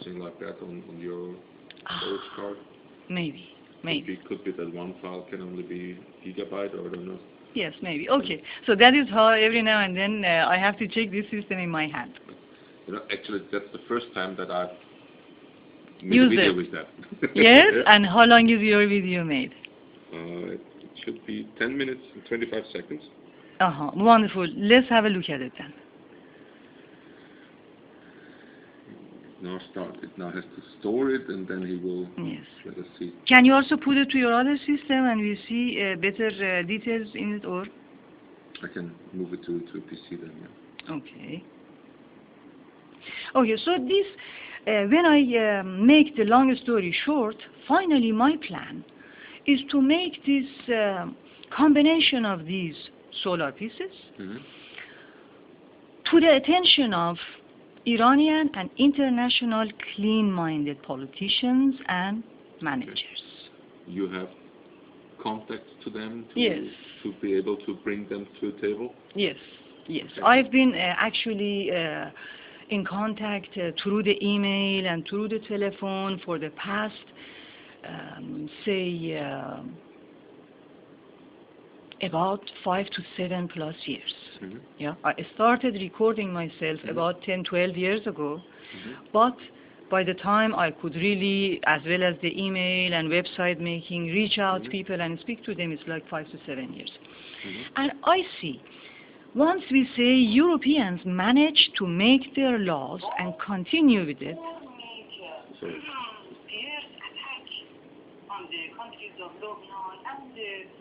something like that on your storage card? Maybe. Could be that one file can only be gigabyte, or I don't know. Yes, maybe. Okay. So that is how every now and then I have to check this system in my hand. Actually, that's the first time that I've made Use a video it. with that. Yes, and how long is your video made? It should be 10 minutes and 25 seconds. Wonderful. Let's have a look at it then. It now has to store it, and then he will let us see. Can you also put it to your other system and we see better details in it, or? I can move it to a PC then, yeah. Okay. Okay, so this, when I make the long story short, finally my plan is to make this combination of these solar pieces to the attention of Iranian and international clean-minded politicians and managers. You have contacts to them to be able to bring them to a table? Yes. Okay. I've been actually in contact through the email and through the telephone for the past, about 5 to 7 plus years. Yeah, I started recording myself about 10, 12 years ago, but by the time I could really, as well as the email and website making, reach out to people and speak to them, it's like 5 to 7 years. And I see, once we say Europeans manage to make their laws and continue with it,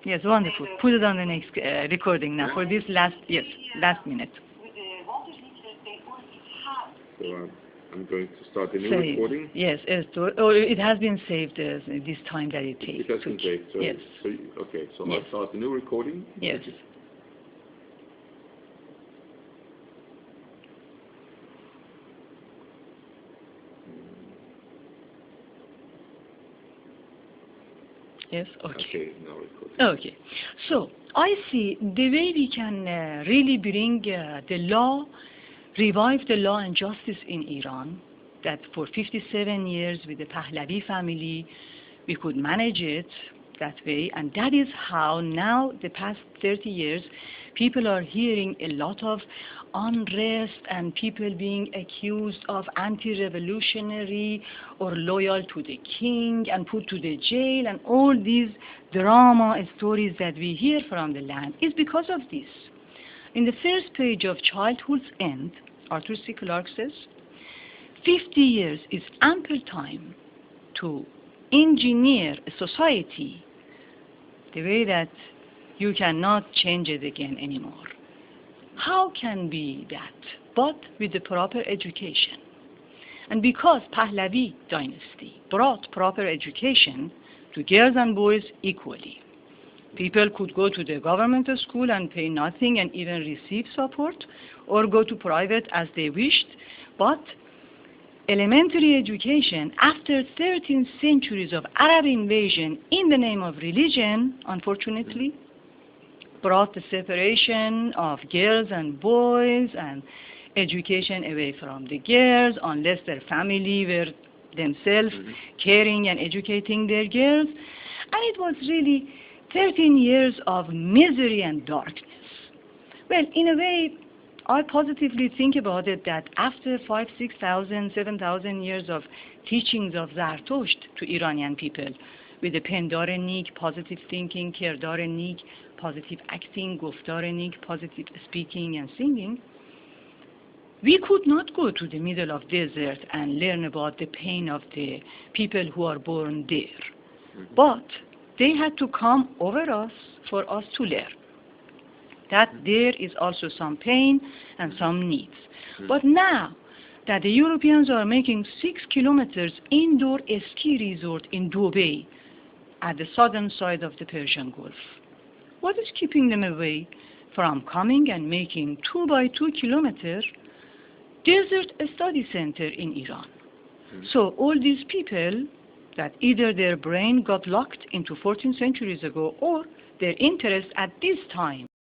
yes, wonderful. Put it on the next recording now for this last minute. So I'm going to start a new recording. Yes, it has been saved this time that it takes. It has been saved. So, yes. So I'll start a new recording. Yes. Yes, okay. Now recording. Okay, so I see the way we can really bring the law, revive the law and justice in Iran, that for 57 years with the Pahlavi family, we could manage it that way, and that is how now, the past 30 years, people are hearing a lot of unrest and people being accused of anti-revolutionary or loyal to the king and put to the jail, and all these drama stories that we hear from the land is because of this. In the first page of Childhood's End, Arthur C. Clarke says, 50 years is ample time to engineer a society the way that you cannot change it again anymore. How can be that? But with the proper education. And because Pahlavi dynasty brought proper education to girls and boys equally. People could go to the government school and pay nothing and even receive support, or go to private as they wished. But elementary education, after 13 centuries of Arab invasion in the name of religion, unfortunately, brought the separation of girls and boys and education away from the girls, unless their family were themselves caring and educating their girls. And it was really 13 years of misery and darkness. Well, in a way, I positively think about it that after 5,000, 6,000, 7,000 years of teachings of Zarathusht to Iranian people, with the Pendar Nik, positive thinking, Kirdar Nik, positive acting, Guftar Nik, positive speaking and singing, we could not go to the middle of desert and learn about the pain of the people who are born there. But they had to come over us for us to learn that there is also some pain and some needs. But now that the Europeans are making 6 kilometers indoor ski resort in Dubai at the southern side of the Persian Gulf, what is keeping them away from coming and making 2 by 2 kilometer desert study center in Iran? So all these people that either their brain got locked into 14 centuries ago, or their interest at this time